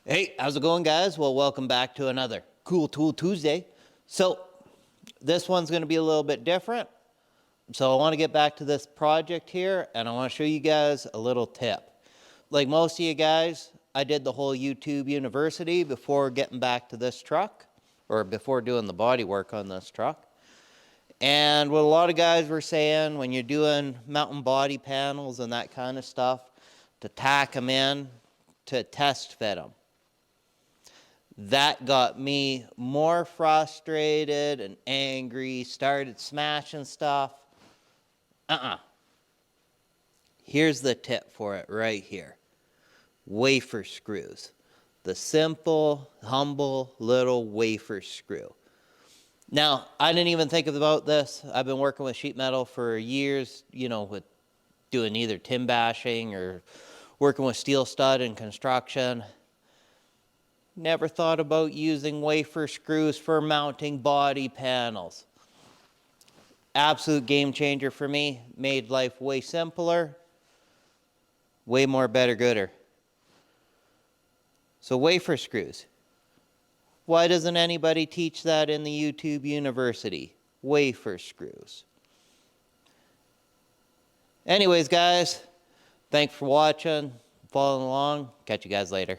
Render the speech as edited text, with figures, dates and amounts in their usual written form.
Hey, how's it going, guys? Well, welcome back to another Cool Tool Tuesday. So this one's going to be a little bit different. So I want to get back to this project here, and I want to show you guys a little tip. Like most of you guys, I did the whole YouTube University before getting back to this truck, or before doing the body work on this truck. And what a lot of guys were saying when you're doing mountain body panels and that kind of stuff, to tack them in, to test fit them. That got me more frustrated and angry, started smashing stuff. Here's the tip for it right here. Wafer screws. The simple, humble little wafer screw. Now, I didn't even think about this. I've been working with sheet metal for years, with doing either tin bashing or working with steel stud in construction. Never thought about using wafer screws for mounting body panels. Absolute game changer for me. Made life way simpler. Way more better gooder. So wafer screws. Why doesn't anybody teach that in the YouTube University? Wafer screws. Anyways, guys, thanks for watching, following along. Catch you guys later.